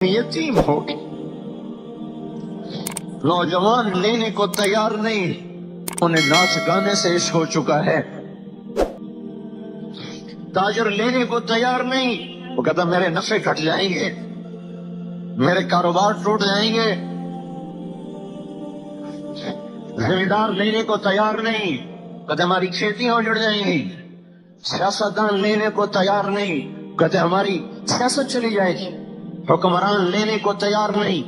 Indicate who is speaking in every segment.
Speaker 1: یتیم ہو گئے، نوجوان لینے کو تیار نہیں، انہیں ناچ گانے سے عشق ہو چکا ہے۔ تاجر لینے کو تیار نہیں، وہ کہتا میرے نفع کٹ جائیں گے، میرے کاروبار ٹوٹ جائیں گے۔ زمیندار لینے کو تیار نہیں، کہتے ہماری کھیتیاں اجڑ جائیں گی۔ سیاستدان لینے کو تیار نہیں، کہتے ہماری سیاست چلی جائے گی۔ حکمران لینے کو تیار نہیں،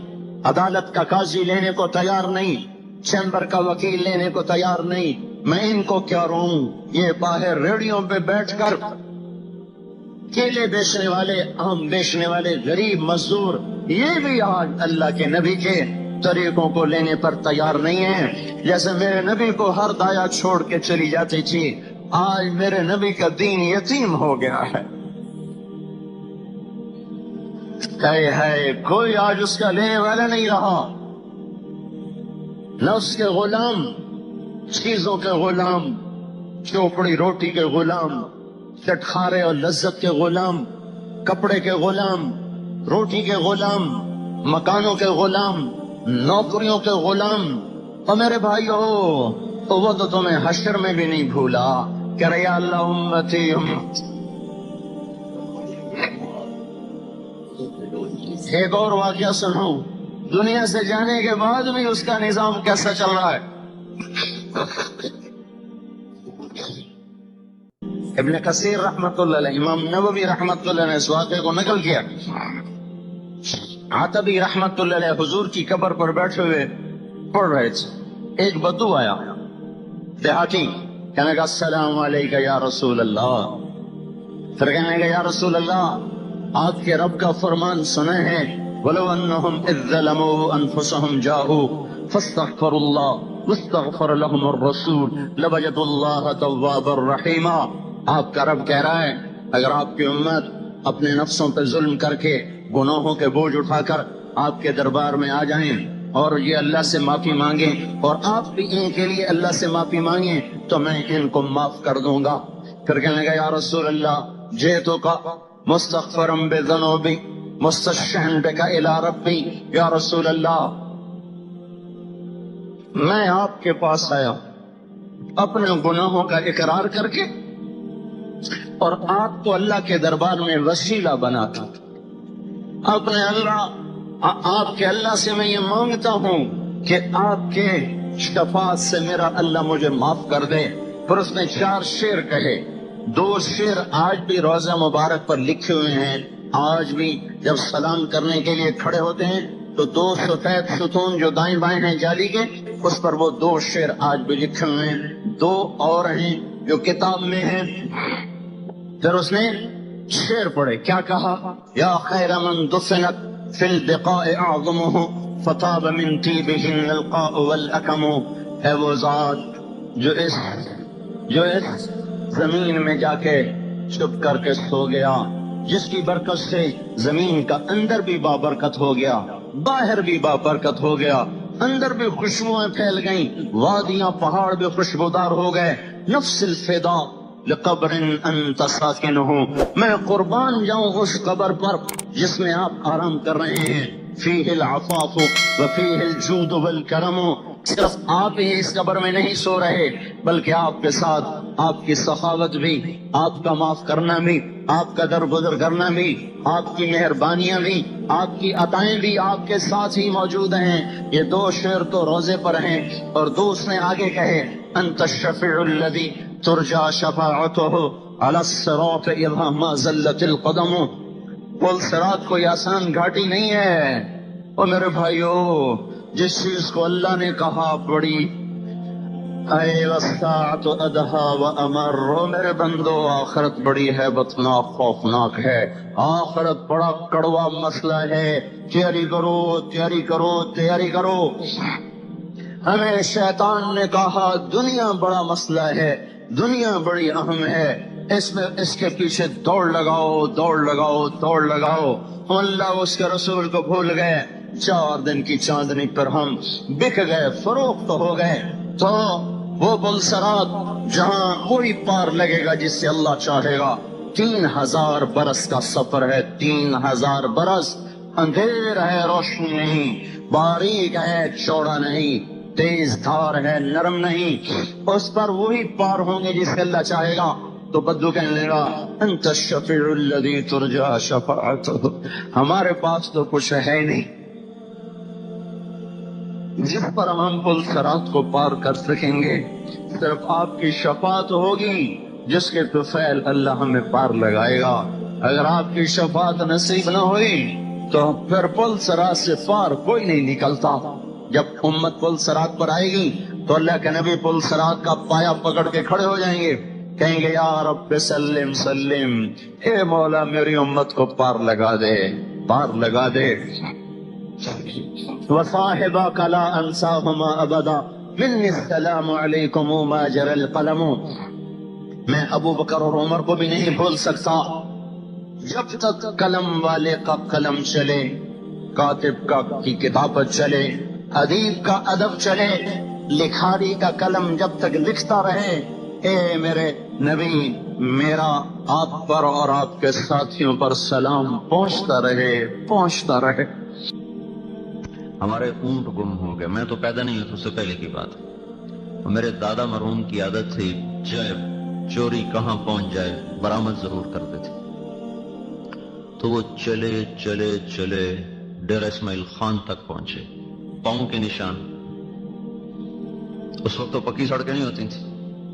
Speaker 1: عدالت کا قاضی لینے کو تیار نہیں، چیمبر کا وکیل لینے کو تیار نہیں۔ میں ان کو کیا روں، یہ باہر ریڑیوں پہ بیٹھ کر کیلے بیچنے والے، آم بیچنے والے غریب مزدور، یہ بھی آج اللہ کے نبی کے طریقوں کو لینے پر تیار نہیں ہیں۔ جیسے میرے نبی کو ہر دایا چھوڑ کے چلی جاتی تھی، آج میرے نبی کا دین یتیم ہو گیا ہے۔ کوئی آج اس کا لینے والا نہیں رہا، نہ اس کے غلام، چیزوں کے غلام، چوپڑی روٹی کے غلام، چٹخارے اور لذت کے غلام، کپڑے کے غلام، روٹی کے غلام، مکانوں کے غلام، نوکریوں کے غلام۔ اور میرے بھائیو، وہ تو تمہیں حشر میں بھی نہیں بھولا کہ رے یا اللہ امتی امتی۔ ایک اور واقعہ سنو، دنیا سے جانے کے بعد بھی اس کا نظام کیسا چل رہا ہے۔ ابن کثیر رحمت اللہ علیہ، امام نووی رحمت اللہ علیہ نے اس واقعے کو نقل کیا۔ عتبی رحمت اللہ علیہ حضور کی قبر پر بیٹھے ہوئے پڑھ رہے تھے، ایک بدو آیا دیہاتی، کہنے لگا السلام علیکم یا رسول اللہ۔ پھر کہنے لگا یا رسول اللہ، آپ کے رب کا فرمان سنے ہیں، وَلَوْ أَنَّهُمْ إِذْ ظَلَمُوا أَنفُسَهُمْ جَاءُوا فَاسْتَغْفَرُوا اللَّهَ وَاسْتَغْفَرَ لَهُمُ الرَّسُولُ لَوَجَدُوا اللَّهَ تَوَّابًا رَحِيمًا۔ آپ کا رب کہہ رہا ہے، اگر آپ کی امت اپنے نفسوں پہ ظلم کر کے گناہوں کے بوجھ اٹھا کر آپ کے دربار میں آ جائیں اور یہ اللہ سے معافی مانگیں اور آپ بھی ان کے لیے اللہ سے معافی مانگیں تو میں ان کو معاف کر دوں گا۔ پھر کہنے لگا یا رسول اللہ، جئتک مستغفرا بذنوبی مستشفعا بک الی ربی، یا رسول اللہ میں آپ کے پاس آیا اپنے گناہوں کا اقرار کر کے اور آپ کو اللہ کے دربار میں وسیلہ بنا کر اپنے آپ کے اللہ سے میں یہ مانگتا ہوں کہ آپ کے شفاعت سے میرا اللہ مجھے معاف کر دے۔ پھر اس نے 4 شعر کہے، 2 شعر آج بھی روضہ مبارک پر لکھے ہوئے ہیں۔ آج بھی جب سلام کرنے کے لیے کھڑے ہوتے ہیں تو 2 سفید ستون جو دائیں بائیں ہیں جالی کے، اس پر وہ 2 شعر آج بھی لکھے ہوئے ہیں۔ 2 اور ہیں جو کتاب میں ہیں۔ پھر اس نے شعر پڑھے، کیا کہا، یا خیر من دفنت فی البقاء اعظمہ فطاب من طیبہن القاء والاکم۔ ہے وہ ذات جو اس زمین میں جا کے چھپ کر کے سو گیا، جس کی برکت سے زمین کا اندر بھی بابرکت ہو گیا، باہر بھی بابرکت ہو گیا، اندر بھی خوشبوئیں پھیل گئیں، وادیاں پہاڑ بھی خوشبودار ہو گئے۔ نفس الفدا لقبر انت ساکنہ، میں قربان جاؤں اس قبر پر جس میں آپ آرام کر رہے ہیں۔ فیہ العفاف وفیہ الجود والکرم، صرف آپ ہی اس قبر میں نہیں سو رہے بلکہ آپ کے ساتھ آپ کی سخاوت بھی، آپ کا معاف کرنا بھی، آپ کا درگزر کرنا بھی، آپ کی مہربانیاں بھی، آپ کی عطائیں بھی آپ کے ساتھ ہی موجود ہیں۔ یہ 2 شعر تو روزے پر ہیں، اور 2 اس نے آگے کہے، انت الشفیع الذی ترجا شفاعتہ علی الصراط اذا ما زلت القدم۔ پل صراط کوئی آسان گھاٹی نہیں ہے۔ اور میرے بھائیو، جس چیز کو اللہ نے کہا بڑی اے والساعۃ ادہا وامر، میرے بندو آخرت بڑی ہیبتناک خوفناک ہے، آخرت بڑا کڑوا مسئلہ ہے۔ تیاری کرو تیاری کرو تیاری کرو۔ ہمیں شیطان نے کہا دنیا بڑا مسئلہ ہے، دنیا بڑی اہم ہے، اس کے پیچھے دوڑ لگاؤ دوڑ لگاؤ دوڑ لگاؤ۔ اللہ اس کے رسول کو بھول گئے، 4 دن کی چاندنی پر ہم بک گئے، فروخت ہو گئے۔ تو وہ بلسرات جہاں کوئی پار لگے گا جس سے اللہ چاہے گا، 3000 برس کا سفر ہے، 3000 برس۔ اندھیر ہے روشنی نہیں، باریک ہے چوڑا نہیں، تیز دھار ہے نرم نہیں، اس پر وہی پار ہوں گے جسے اللہ چاہے گا۔ تو بدو کہنے لگا انت الشفیع الذی ترجا شفاعتہ، ہمارے پاس تو کچھ ہے نہیں جس پر ہم پل صراط کو پار کر سکیں گے، صرف آپ کی شفاعت ہوگی جس کے طفیل اللہ ہمیں پار لگائے گا۔ اگر آپ کی شفاعت نصیب نہ ہوئی تو پھر پل صراط سے پار کوئی نہیں نکلتا۔ جب امت پل صراط پر آئے گی تو اللہ کے نبی پل صراط کا پایا پکڑ کے کھڑے ہو جائیں گے، کہیں گے یا رب سلم سلم، اے مولا میری امت کو پار لگا دے، پار لگا دے۔ وصاحبك لا انساهما ابدا مني السلام علیکم ما جرى القلم، میں ابو بکر اور عمر کو بھی نہیں بھول سکتا جب تک قلم والے کا قلم چلے، کاتب کا کی کتابت چلے، ادیب کا ادب چلے، لکھاری کا قلم جب تک لکھتا رہے۔ اے میرے نبی، میرا آپ پر اور آپ کے ساتھیوں پر سلام پہنچتا رہے، پہنچتا رہے۔
Speaker 2: ہمارے اونٹ گم ہو گئے، میں تو پیدا نہیں ہوں تو اس سے پہلے کی بات ہے، میرے دادا مرحوم کی عادت تھی چاہے چوری کہاں پہنچ جائے برآمد ضرور کرتے تھے۔ تو وہ چلے چلے چلے ڈیرہ اسماعیل خان تک پہنچے، پاؤں کے نشان۔ اس وقت تو پکی سڑکیں نہیں ہوتی تھی،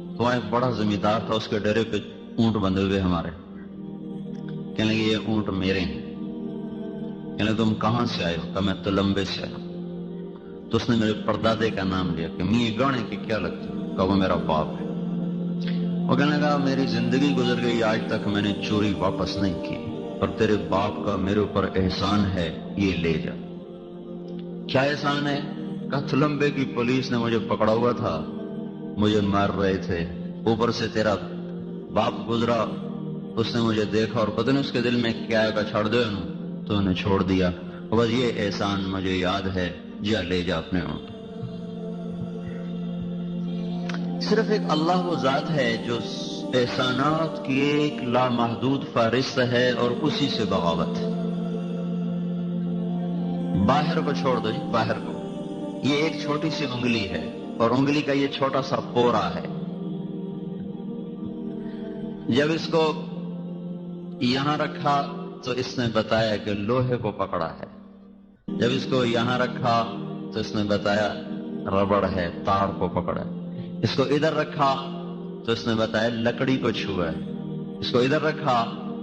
Speaker 2: تو وہاں ایک بڑا زمیندار تھا، اس کے ڈیرے پہ اونٹ بندھے ہوئے ہمارے۔ کہنے لگے یہ اونٹ میرے ہیں۔ کہنے تم کہاں سے آئے ہو؟ کہا میں تلمبے سے آیا۔ تو اس نے میرے پردادے کا نام لیا کہ میاں گانے کی کیا لگتی؟ کہا وہ میرا باپ ہے۔ وہ کہنے لگا میری زندگی گزر گئی، آج تک میں نے چوری واپس نہیں کی، پر تیرے باپ کا میرے اوپر احسان ہے، یہ لے جا۔ کیا احسان ہے؟ کہا تلمبے کی پولیس نے مجھے پکڑا ہوا تھا، مجھے مار رہے تھے، اوپر سے تیرا باپ گزرا، اس نے مجھے دیکھا اور پتہ نہیں اس کے دل میں کیا ہے، چھوڑ دے انہوں تو انہیں چھوڑ دیا، بس یہ احسان مجھے یاد ہے، جا لے جا اپنے اونٹ۔ صرف ایک اللہ وہ ذات ہے جو احسانات کی ایک لامحدود فہرست ہے اور اسی سے بغاوت ہے۔ باہر کو چھوڑ دو جی، باہر کو، یہ ایک چھوٹی سی انگلی ہے اور انگلی کا یہ چھوٹا سا پورا ہے۔ جب اس کو یہاں رکھا تو اس نے بتایا کہ لوہے کو پکڑا ہے، جب اس کو یہاں رکھا تو اس نے بتایا ربڑ ہے، تار کو پکڑا ہے، اس کو ادھر رکھا تو اس نے بتایا لکڑی کو چھوا ہے، اس کو ادھر رکھا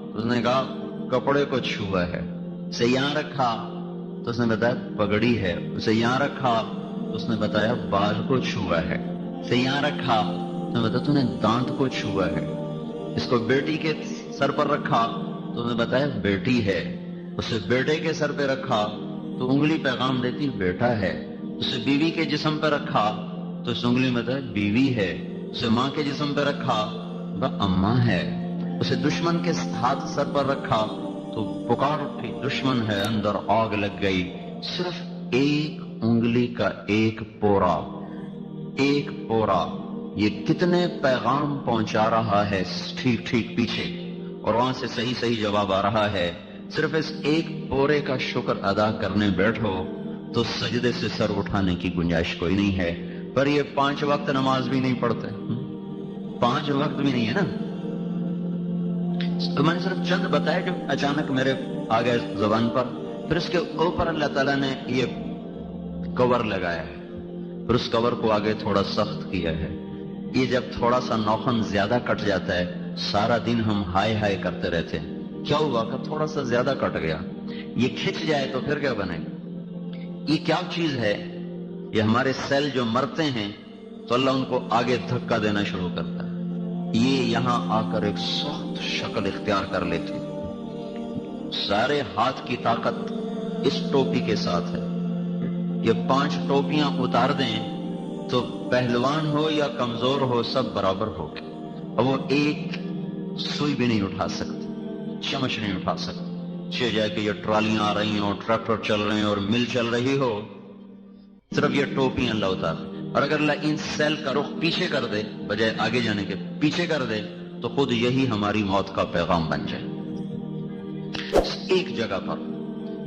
Speaker 2: تو اس نے کہا کپڑے کو چھوا ہے، اسے یہاں رکھا تو اس نے بتایا پگڑی ہے، اسے یہاں رکھا تو اس نے بتایا بال کو چھوا ہے، اسے یہاں رکھا تو نے بتایا تو نے دانت کو چھوا ہے، اس کو بیٹی کے سر پر رکھا تو انہوں نے بتایا بیٹی ہے، اسے بیٹے کے سر پہ رکھا تو انگلی پیغام دیتی بیٹا ہے، اسے بیوی کے جسم پہ رکھا تو اس انگلی میں بتایا بیوی ہے، اسے ماں کے جسم پہ رکھا وہ اماں ہے، اسے دشمن کے ہاتھ سر پر رکھا تو پکار اٹھی دشمن ہے، اندر آگ لگ گئی۔ صرف ایک انگلی کا ایک پورا، ایک پورا یہ کتنے پیغام پہنچا رہا ہے ٹھیک ٹھیک پیچھے، اور وہاں سے صحیح صحیح جواب آ رہا ہے۔ صرف اس ایک پورے کا شکر ادا کرنے بیٹھو تو سجدے سے سر اٹھانے کی گنجائش کوئی نہیں ہے۔ پر یہ 5 وقت نماز بھی نہیں پڑھتے، 5 وقت بھی نہیں ہے نا۔ تو میں نے صرف چند بتایا جو اچانک میرے آ گئے زبان پر۔ پھر اس کے اوپر اللہ تعالیٰ نے یہ کور لگایا ہے، پھر اس کور کو آگے تھوڑا سخت کیا ہے۔ یہ جب تھوڑا سا نوخن زیادہ کٹ جاتا ہے، سارا دن ہم ہائے ہائے کرتے رہتے ہیں، کیا ہوا کہ تھوڑا سا زیادہ کٹ گیا، یہ کھچ جائے تو پھر کیا بنے گا؟ یہ کیا چیز ہے؟ یہ ہمارے سیل جو مرتے ہیں تو اللہ ان کو آگے دھکا دینا شروع کرتا ہے، یہ یہاں آ کر ایک سخت شکل اختیار کر لیتی، سارے ہاتھ کی طاقت اس ٹوپی کے ساتھ ہے۔ یہ 5 ٹوپیاں اتار دیں تو پہلوان ہو یا کمزور ہو سب برابر ہو گئے، اور وہ ایک سوئی بھی نہیں اٹھا سکتے، چمچ نہیں اٹھا سکتے۔ چھ جائے کہ یہ ٹرالیاں آ رہی ہیں اور ٹریکٹر چل رہے ہیں اور مل چل رہی ہو، صرف یہ ٹوپیاں اللہ اتار دے۔ اور اگر اللہ ان سیل کا رخ پیچھے کر دے، بجائے آگے جانے کے پیچھے کر دے، تو خود یہی ہماری موت کا پیغام بن جائے۔ ایک جگہ پر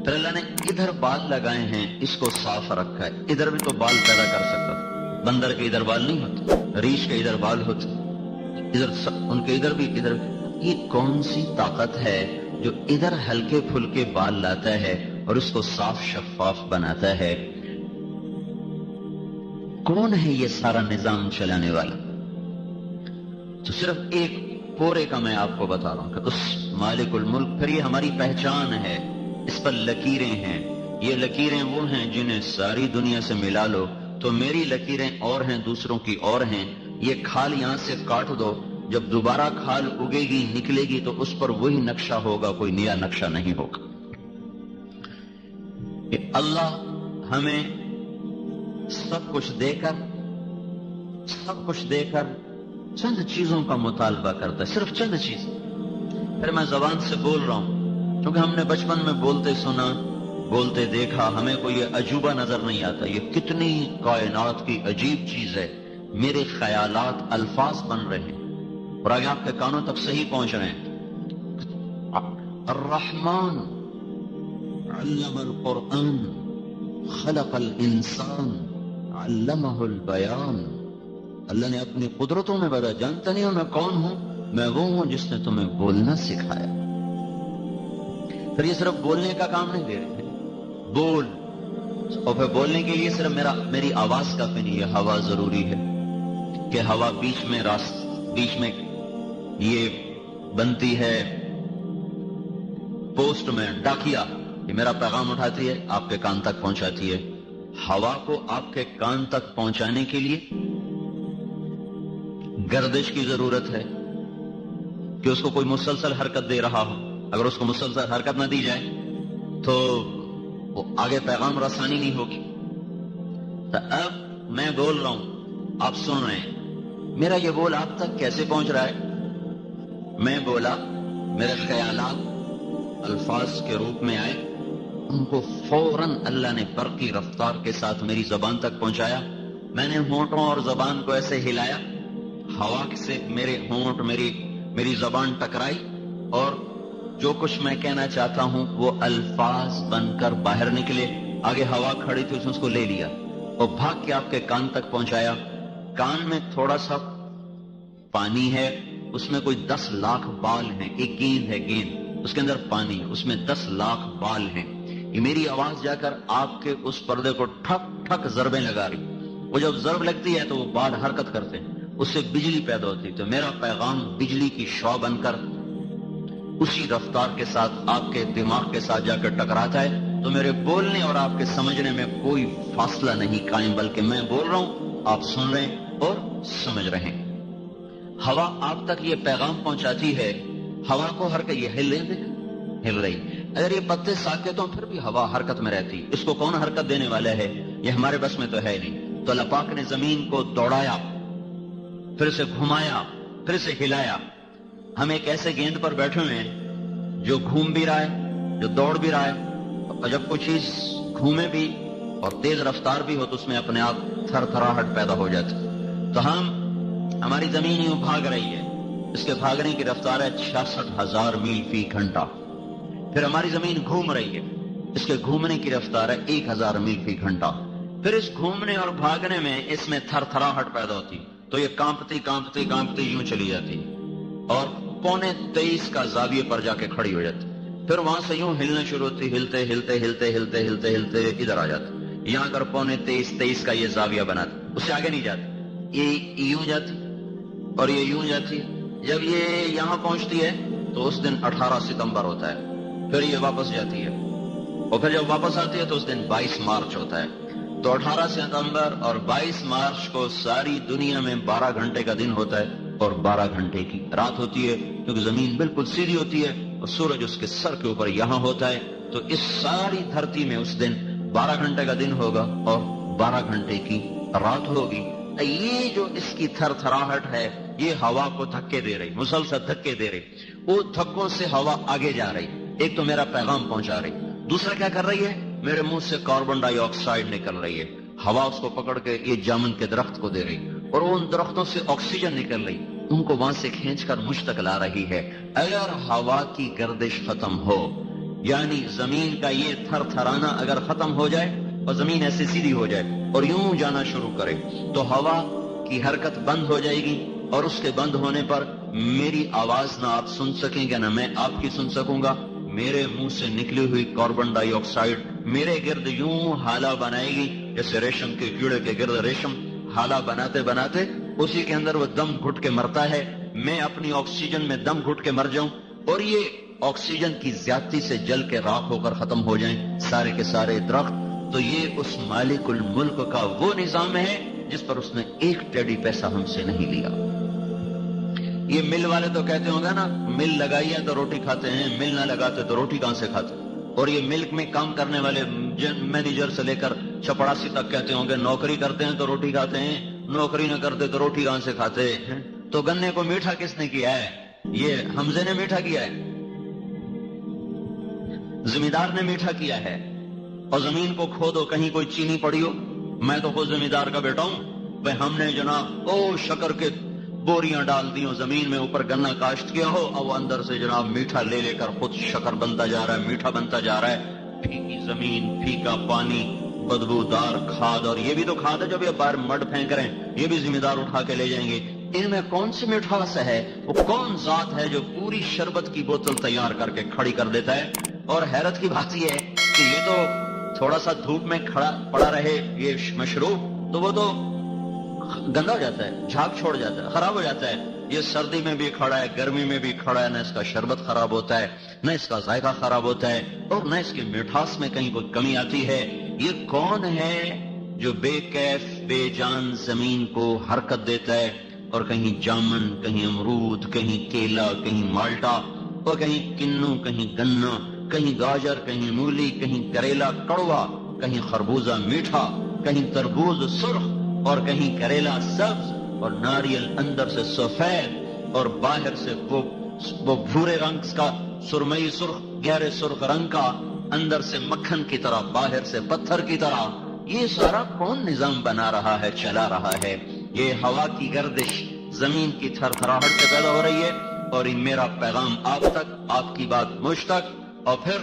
Speaker 2: پھر اللہ نے ادھر بال لگائے ہیں، اس کو صاف رکھا ہے. ادھر بھی تو بال پیدا کر سکتا تھا. بندر کے ادھر بال نہیں ہوتے، ریچھ کے ادھر بال ہوتے، ادھر ان کے ادھر بھی ادھر. یہ کون سی طاقت ہے جو ادھر ہلکے پھلکے بال لاتا ہے اور اس کو صاف شفاف بناتا ہے؟ کون ہے یہ سارا نظام چلانے والا؟ تو صرف ایک پورے کا میں آپ کو بتا رہا ہوں کہ اس مالک الملک. پھر یہ ہماری پہچان ہے، اس پر لکیریں ہیں. یہ لکیریں وہ ہیں جنہیں ساری دنیا سے ملا لو تو میری لکیریں اور ہیں، دوسروں کی اور ہیں. یہ کھال یہاں سے کاٹ دو، جب دوبارہ کھال اگے گی نکلے گی تو اس پر وہی نقشہ ہوگا، کوئی نیا نقشہ نہیں ہوگا. کہ اللہ ہمیں سب کچھ دے کر چند چیزوں کا مطالبہ کرتا ہے، صرف چند چیز. پھر میں زبان سے بول رہا ہوں کیونکہ ہم نے بچپن میں بولتے سنا، بولتے دیکھا، ہمیں کوئی یہ عجوبہ نظر نہیں آتا. یہ کتنی کائنات کی عجیب چیز ہے. میرے خیالات الفاظ بن رہے ہیں اور آگے آپ کے کانوں تک صحیح پہنچ رہے ہیں. الرحمن علم القرآن خلق الانسان علمہ البیان. اللہ نے اپنی قدرتوں میں بتا. جانتا نہیں ہوں میں کون ہوں؟ میں وہ ہوں جس نے تمہیں بولنا سکھایا. پھر یہ صرف بولنے کا کام نہیں دے رہے، بول. اور پھر بولنے کے لیے صرف میری آواز کافی نہیں ہے، ہوا ضروری ہے. کہ ہوا بیچ میں یہ بنتی ہے پوسٹ میں، ڈاکیا. یہ میرا پیغام اٹھاتی ہے، آپ کے کان تک پہنچاتی ہے. ہوا کو آپ کے کان تک پہنچانے کے لیے گردش کی ضرورت ہے کہ اس کو کوئی مسلسل حرکت دے رہا ہو. اگر اس کو مسلسل حرکت نہ دی جائے تو وہ آگے پیغام رسانی نہیں ہوگی. تو اب میں بول رہا ہوں، آپ سن رہے ہیں. میرا یہ بول آپ تک کیسے پہنچ رہا ہے؟ میں بولا، میرے خیالات الفاظ کے روپ میں آئے، ان کو فوراً اللہ نے برقی رفتار کے ساتھ میری زبان تک پہنچایا. میں نے ہونٹوں اور زبان کو ایسے ہلایا، ہوا سے میرے ہونٹ میری زبان ٹکرائی اور جو کچھ میں کہنا چاہتا ہوں وہ الفاظ بن کر باہر نکلے. آگے ہوا کھڑی تھی، اس کو لے لیا اور بھاگ کے آپ کے کان تک پہنچایا. کان میں تھوڑا سا پانی ہے، اس میں کوئی 10 لاکھ بال ہیں. ایک گیند ہے، گیند اس کے اندر پانی ہے، اس میں 10 لاکھ بال ہیں. یہ میری آواز جا کر آپ کے اس پردے کو ٹھک ٹھک ضربیں لگا رہی. وہ جب ضرب لگتی ہے تو وہ بال حرکت کرتے ہیں، اس سے بجلی پیدا ہوتی. تو میرا پیغام بجلی کی شعاع بن کر اسی رفتار کے ساتھ آپ کے دماغ کے ساتھ جا کر ٹکراتا ہے. تو میرے بولنے اور آپ کے سمجھنے میں کوئی فاصلہ نہیں قائم، بلکہ میں بول رہا ہوں، آپ سن رہے ہیں اور سمجھ رہے ہیں. ہوا آپ تک یہ پیغام پہنچاتی ہے. ہوا کو حرکت، یہ ہل رہی. اگر یہ پتے ساکت ہوں پھر بھی ہوا حرکت میں رہتی. اس کو کون حرکت دینے والا ہے؟ یہ ہمارے بس میں تو ہے نہیں. تو اللہ پاک نے زمین کو دوڑایا، پھر سے گھمایا، پھر سے ہلایا. ہم ایک ایسے گیند پر بیٹھے ہوئے ہیں جو گھوم بھی رہا ہے، جو دوڑ بھی رہا ہے. اور جب کوئی چیز گھومے بھی اور تیز رفتار بھی ہو تو اس میں اپنے آپ تھر تھراہٹ پیدا ہو جاتی. تو ہماری زمین یوں بھاگ رہی ہے، اس کے بھاگنے کی رفتار ہے 66,000 میل فی گھنٹہ. پھر ہماری زمین گھوم رہی ہے، اس کے گھومنے کی رفتار ہے 1,000 میل فی گھنٹہ. پھر اس گھومنے اور بھاگنے میں اس میں تھر تھراہٹ پیدا ہوتی. تو یہ کانپتی یوں چلی جاتی اور 23.25 کا زاویے پر جا کے کھڑی ہو جاتی. پھر وہاں سے یوں ہلنا شروع ہوتی، ہلتے ادھر آ جاتی. یہاں کر 23.25 کا یہ زاویہ بناتی. اس سے آگے نہیں جاتی، یہ یوں جاتی اور یہ یوں جاتی. جب یہ یہاں پہنچتی ہے تو اس دن 18 ستمبر ہوتا ہے. پھر یہ واپس جاتی ہے اور پھر جب واپس آتی ہے تو اس دن 22 مارچ ہوتا ہے. تو 18 ستمبر اور 22 مارچ کو ساری دنیا میں 12 گھنٹے کا دن ہوتا ہے اور 12 گھنٹے کی رات ہوتی ہے، کیونکہ زمین بالکل سیدھی ہوتی ہے اور سورج اس کے سر کے اوپر یہاں ہوتا ہے. تو اس ساری دھرتی میں اس دن 12 گھنٹے کا دن ہوگا اور 12 گھنٹے کی رات ہوگی. یہ جو اس کی تھر تھراہٹ ہے یہ ہوا کو دھکے دے رہی، مسلسل دھکے دے رہی. وہ دھکوں سے ہوا آگے جا رہی. ایک تو میرا پیغام پہنچا رہی، دوسرا کیا کر رہی ہے؟ میرے منہ سے کاربن ڈائی آکسائڈ نکل رہی ہے. ہوا اس کو پکڑ کے یہ جامن کے درخت کو دے رہی اور ان درختوں سے آکسیجن نکل رہی، ان کو وہاں سے کھینچ کر مجھ تک لا رہی ہے. اگر ہوا کی گردش ختم ہو، یعنی زمین کا یہ تھر تھرانا اگر ختم ہو جائے اور زمین ایسے سیدھی ہو جائے اور یوں جانا شروع کرے تو ہوا کی حرکت بند ہو جائے گی، اور اس کے بند ہونے پر میری آواز نہ آپ سن سکیں گے نہ میں آپ کی سن سکوں گا۔ میرے منہ سے نکلی ہوئی کاربن ڈائی آکسائڈ میرے گرد یوں حالہ بنائے گی جیسے ریشم کے کیڑے کے گرد ریشم حالہ بناتے بناتے اسی کے اندر وہ دم گھٹ کے مرتا ہے، میں اپنی آکسیجن میں دم گھٹ کے مر جاؤں اور یہ آکسیجن کی زیادتی سے جل کے راکھ ہو کر ختم ہو جائیں سارے کے سارے درخت۔ تو یہ اس مالک الملک کا وہ نظام ہے جس پر اس نے ایک ٹیڈی پیسہ ہم سے نہیں لیا۔ یہ مل والے تو کہتے ہوں گے نا، مل لگائی ہے تو روٹی کھاتے ہیں، مل نہ لگاتے تو روٹی کہاں سے کھاتے؟ اور یہ ملک میں کام کرنے والے مینیجر سے لے کر چپڑاسی تک کہتے ہوں گے نوکری کرتے ہیں تو روٹی کھاتے ہیں، نوکری نہ کرتے تو روٹی کہاں سے کھاتے ہیں؟ تو گنے کو میٹھا کس نے کیا ہے؟ یہ حمزے نے میٹھا کیا ہے، زمیندار نے میٹھا کیا ہے۔ اور زمین کو کھودو کہیں کوئی چینی پڑی ہو، میں تو خود زمیندار کا بیٹا ہوں بھائی، ہم نے جناب شکر کے بوریاں ڈال دی ہو زمین میں، اوپر گنا کاشت کیا ہو اور وہ اندر سے جناب میٹھا لے لے کر خود شکر بنتا جا رہا ہے، میٹھا بنتا جا رہا ہے۔ پھیکی زمین، پھیکا پانی، بدبودار کھاد، اور یہ بھی تو کھاد ہے جو بھی باہر مڈ پھینک رہے ہیں، یہ بھی ذمہ دار اٹھا کے لے جائیں گے۔ ان میں کون سی مٹھاس ہے؟ وہ کون ذات ہے جو پوری شربت کی بوتل تیار کر کے کھڑی کر دیتا ہے؟ اور حیرت کی بات یہ ہے کہ یہ تو تھوڑا سا دھوپ میں کھڑا پڑا رہے یہ مشروب تو وہ تو گندا ہو جاتا ہے، جھاگ چھوڑ جاتا ہے، خراب ہو جاتا ہے۔ یہ سردی میں بھی کھڑا ہے، گرمی میں بھی کھڑا ہے، نہ اس کا شربت خراب ہوتا ہے، نہ اس کا ذائقہ خراب ہوتا ہے، اور نہ اس کی مٹھاس میں کہیں کوئی کمی آتی ہے۔ یہ کون ہے جو بے کیف بے جان زمین کو حرکت دیتا ہے، اور کہیں جامن، کہیں امرود، کہیں کیلا، کہیں مالٹا، اور کہیں کنو، کہیں گنا، کہیں گاجر، کہیں مولی، کہیں کریلا کڑوا، کہیں خربوزہ میٹھا، کہیں تربوز سرخ، اور کہیں کریلا سبز، اور ناریل اندر سے سفید اور باہر سے وہ بھورے رنگ کا سرمئی سرخ، گہرے سرخ رنگ کا، اندر سے مکھن کی طرح باہر سے پتھر کی طرح۔ یہ سارا کون نظام بنا رہا ہے، چلا رہا ہے؟ یہ ہوا کی گردش زمین کی تھر تھراہٹ سے پیدا ہو رہی ہے، اور میرا پیغام آپ تک، آپ کی بات مجھ تک، اور پھر